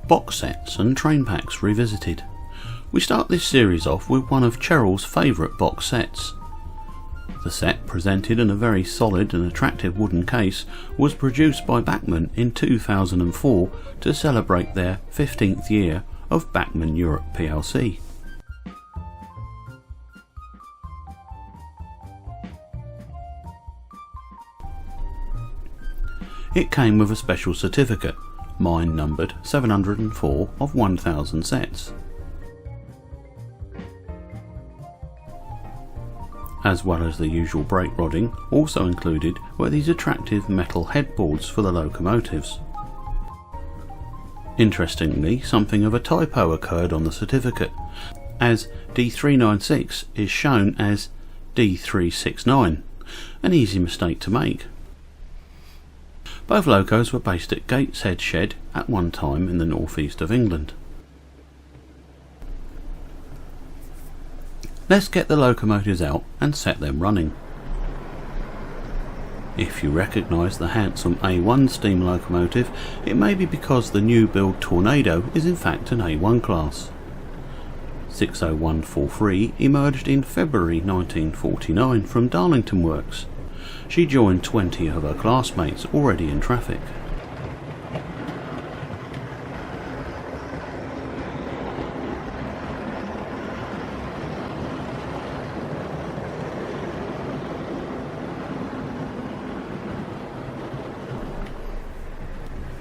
Box sets and train packs revisited. We start this series off with one of Cheryl's favourite box sets. The set, presented in a very solid and attractive wooden case, was produced by Bachmann in 2004 to celebrate their 15th year of Bachmann Europe PLC. It came with a special certificate, mine numbered 704 of 1000 sets. As well as the usual brake rodding, also included were these attractive metal headboards for the locomotives. Interestingly, something of a typo occurred on the certificate, as D396 is shown as D369, an easy mistake to make. Both locos were based at Gateshead Shed at one time in the northeast of England. Let's get the locomotives out and set them running. If you recognise the handsome A1 steam locomotive, it may be because the new build Tornado is in fact an A1 class. 60143 emerged in February 1949 from Darlington Works. She joined 20 of her classmates already in traffic.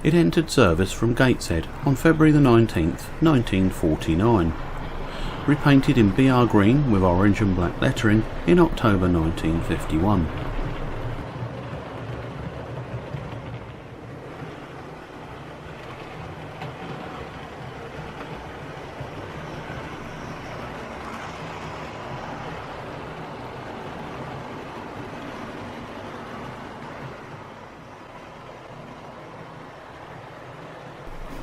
It entered service from Gateshead on February the 19th, 1949. Repainted in BR green with orange and black lettering in October 1951.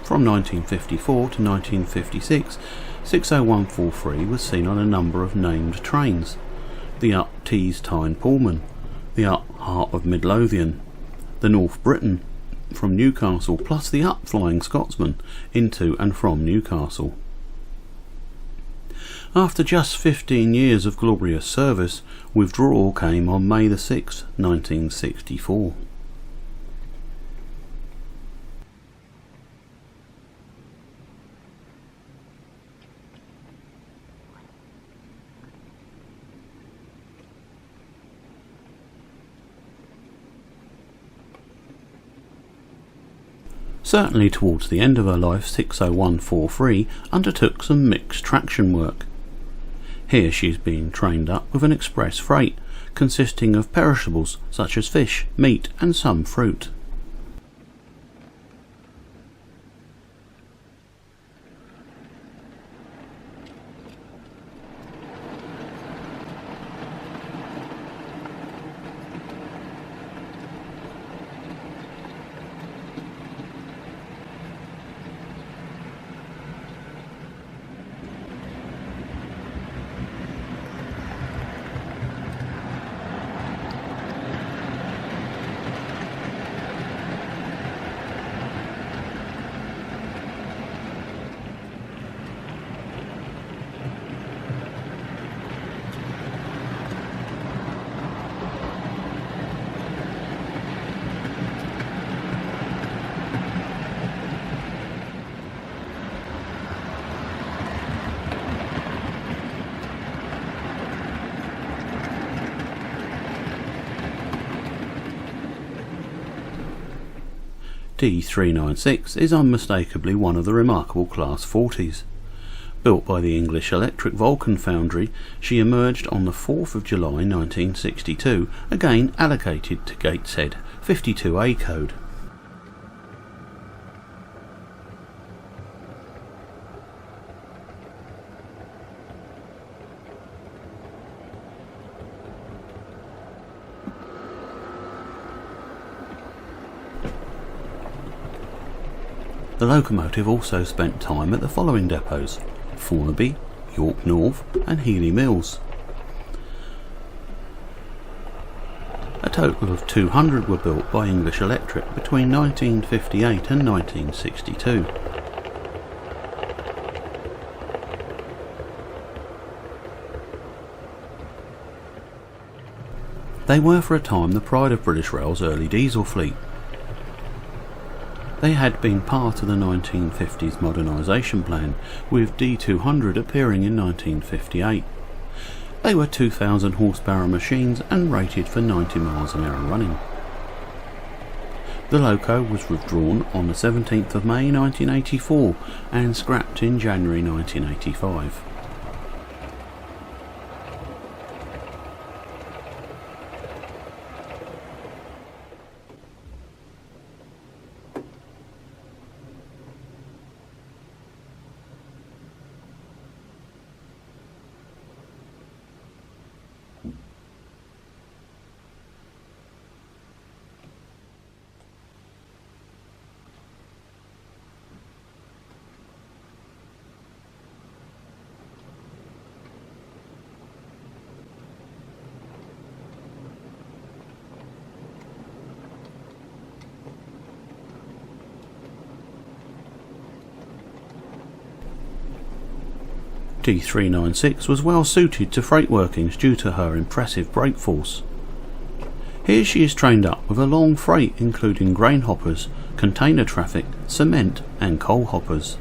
From 1954 to 1956, 60143 was seen on a number of named trains: the Up Tees Tyne Pullman, the Up Heart of Midlothian, the North Britain from Newcastle, plus the Up Flying Scotsman into and from Newcastle. After just 15 years of glorious service, withdrawal came on May the 6th, 1964. Certainly towards the end of her life, 60143 undertook some mixed traction work. Here she is being trained up with an express freight, consisting of perishables such as fish, meat and some fruit. D396 is unmistakably one of the remarkable Class 40s. Built by the English Electric Vulcan Foundry, she emerged on the 4th of July 1962, again allocated to Gateshead, 52A code. The locomotive also spent time at the following depots: Thornaby, York North and Healy Mills. A total of 200 were built by English Electric between 1958 and 1962. They were for a time the pride of British Rail's early diesel fleet. They had been part of the 1950s modernisation plan, with D200 appearing in 1958. They were 2,000 horsepower machines and rated for 90 miles an hour running. The loco was withdrawn on the 17th of May 1984 and scrapped in January 1985. D396 was well suited to freight workings due to her impressive brake force. Here she is trained up with a long freight including grain hoppers, container traffic, cement and coal hoppers.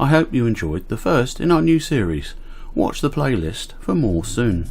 I hope you enjoyed the first in our new series. Watch the playlist for more soon.